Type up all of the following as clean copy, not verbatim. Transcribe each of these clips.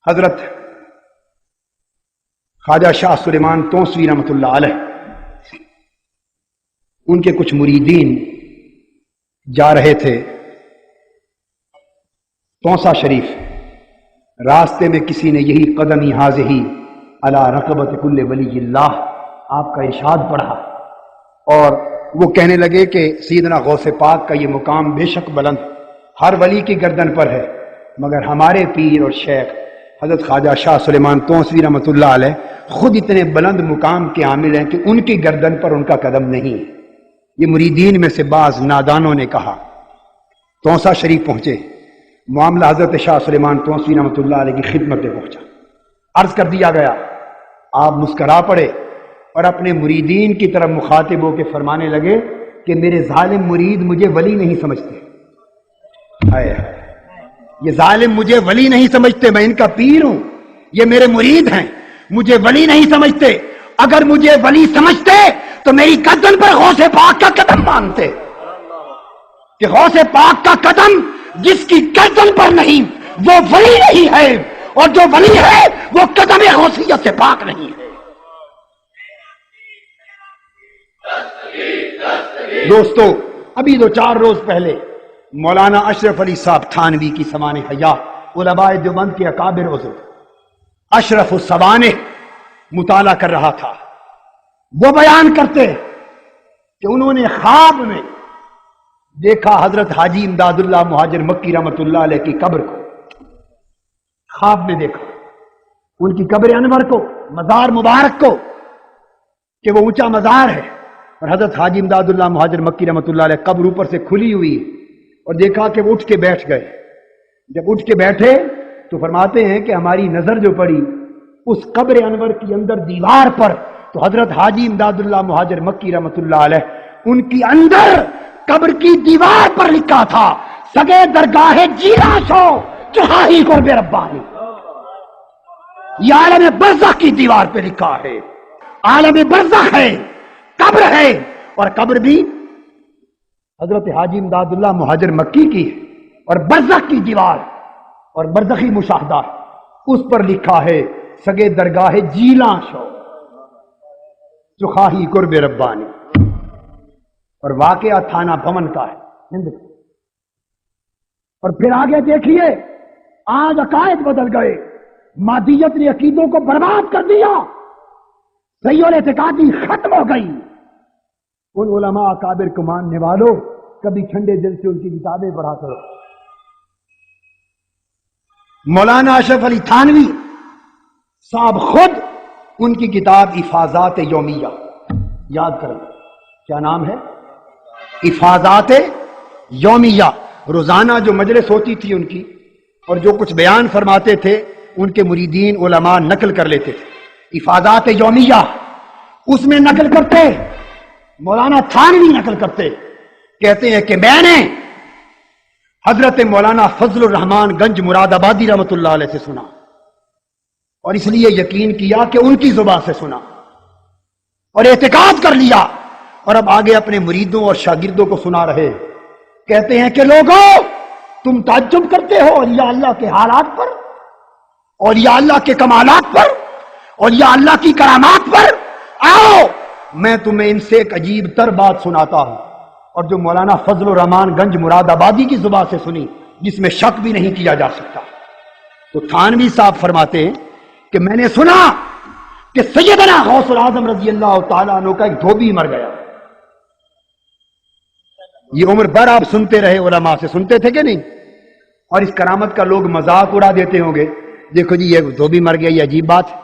حضرت خواجہ شاہ سلیمان توسوی رحمۃ اللہ علیہ، ان کے کچھ مریدین جا رہے تھے توسا شریف، راستے میں کسی نے یہی قدمی حاضہی علی رقبت کل ولی اللہ آپ کا ارشاد پڑھا، اور وہ کہنے لگے کہ سیدنا غوث پاک کا یہ مقام بے شک بلند ہر ولی کی گردن پر ہے، مگر ہمارے پیر اور شیخ حضرت خواجہ شاہ سلیمان توسوی رحمۃ اللہ علیہ خود اتنے بلند مقام کے عامل ہیں کہ ان کی گردن پر ان کا قدم نہیں ہے۔ یہ مریدین میں سے بعض نادانوں نے کہا۔ توسا شریف پہنچے، معاملہ حضرت شاہ سلیمان توسوی رحمۃ اللہ علیہ کی خدمت میں پہنچا، عرض کر دیا گیا، آپ مسکرا پڑے اور اپنے مریدین کی طرف مخاطب ہو کے فرمانے لگے کہ میرے ظالم مرید مجھے ولی نہیں سمجھتے، یہ ظالم مجھے ولی نہیں سمجھتے، میں ان کا پیر ہوں، یہ میرے مرید ہیں، مجھے ولی نہیں سمجھتے، اگر مجھے ولی سمجھتے تو میری گردن پر غوث پاک کا قدم مانتے، کہ غوث پاک کا قدم جس کی گردن پر نہیں وہ ولی نہیں ہے، اور جو ولی ہے وہ قدم غوثیت سے پاک نہیں ہے۔ دوستو، ابھی 2-4 روز پہلے مولانا اشرف علی صاحب تھانوی کی سمان حیات علماء دیوبند کے اکابر عضو اشرف السوانح مطالعہ کر رہا تھا، وہ بیان کرتے کہ انہوں نے خواب میں دیکھا حضرت حاجی امداد اللہ مہاجر مکی رحمۃ اللہ علیہ کی قبر کو، خواب میں دیکھا ان کی قبر انور کو، مزار مبارک کو، کہ وہ اونچا مزار ہے، اور حضرت حاجی امداد اللہ مہاجر مکی رحمۃ اللہ علیہ قبر اوپر سے کھلی ہوئی ہے، اور دیکھا کہ وہ اٹھ کے بیٹھ گئے۔ جب اٹھ کے بیٹھے تو فرماتے ہیں کہ ہماری نظر جو پڑی اس قبر انور کی اندر دیوار پر، تو حضرت حاجی امداد اللہ مہاجر مکی رحمۃ اللہ علیہ ان کی اندر قبر کی دیوار پر لکھا تھا، سگے درگاہ جینا شو چہاہی کو بے ربانی۔ یہ عالم برزخ کی دیوار پہ لکھا ہے، عالم برزخ ہے، قبر ہے، اور قبر بھی حضرت حاجی امداد اللہ مہاجر مکی کی ہے، اور برزخ کی دیوار اور برزخی مشاہدہ اس پر لکھا ہے سگے درگاہ جیلاں شو چخاہی قرب ربانی، اور واقعہ تھانہ بھون کا ہے ہند کا۔ اور پھر آگے دیکھیے، آج عقائد بدل گئے، مادیت نے عقیدوں کو برباد کر دیا، صحیح الاعتقادی ختم ہو گئی۔ ان علماء اکابر کو ماننے والوں کبھی ٹھنڈے دل سے ان کی کتابیں پڑھا کرو۔ مولانا اشرف علی تھانوی صاحب خود ان کی کتاب افاضات یومیہ، یاد کریں کیا نام ہے؟ افاضات یومیہ، روزانہ جو مجلس ہوتی تھی ان کی اور جو کچھ بیان فرماتے تھے ان کے مریدین علماء نقل کر لیتے تھے۔ افاضات یومیہ اس میں نقل کرتے، مولانا تھانوی نقل کرتے، کہتے ہیں کہ میں نے حضرت مولانا فضل الرحمان گنج مراد آبادی رحمۃ اللہ علیہ سے سنا، اور اس لیے یقین کیا کہ ان کی زبان سے سنا اور اعتقاد کر لیا، اور اب آگے اپنے مریدوں اور شاگردوں کو سنا رہے۔ کہتے ہیں کہ لوگوں، تم تعجب کرتے ہو اولیاء اللہ کے حالات پر، اولیاء اللہ کے کمالات پر، اولیاء اللہ کی کرامات پر، آؤ میں تمہیں ان سے ایک عجیب تر بات سناتا ہوں، اور جو مولانا فضل الرحمان گنج مراد آبادی کی زبان سے سنی، جس میں شک بھی نہیں کیا جا سکتا۔ تو تھانوی صاحب فرماتے ہیں کہ میں نے سنا کہ سیدنا غوث العظم رضی اللہ تعالیٰ عنہ کا ایک دھوبی مر گیا۔ یہ عمر بھر آپ سنتے رہے، علماء سے سنتے تھے کہ نہیں؟ اور اس کرامت کا لوگ مذاق اڑا دیتے ہوں گے، دیکھو جی یہ دھوبی مر گیا، یہ عجیب بات ہے۔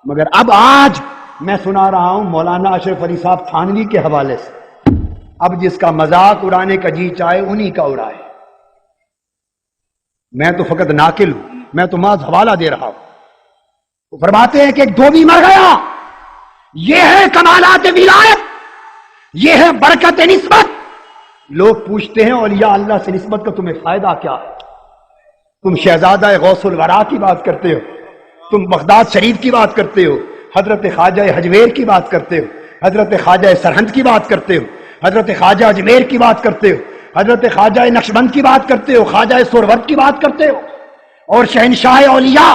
مگر اب آج میں سنا رہا ہوں مولانا اشرف علی صاحب تھانوی کے حوالے سے، اب جس کا مذاق اڑانے کا جی چاہے انہی کا اڑائے، میں تو فقط ناقل ہوں، میں تو محض حوالہ دے رہا ہوں۔ وہ فرماتے ہیں کہ ایک دھوبی مر گیا، یہ ہے کمالات ولایت، یہ ہے برکت نسبت۔ لوگ پوچھتے ہیں اولیاء اللہ سے نسبت کا تمہیں فائدہ کیا ہے؟ تم شہزادہ غوث الورا کی بات کرتے ہو، تم بغداد شریف کی بات کرتے ہو، حضرت خواجہ حجویر کی بات کرتے ہو، حضرت خواجہ سرہند کی بات کرتے ہو، حضرت خواجہ اجمیر کی بات کرتے ہو، حضرت خواجہ نقشبند کی بات کرتے ہو، خواجہ سورورد کی بات کرتے ہو، اور شہنشاہ اولیاء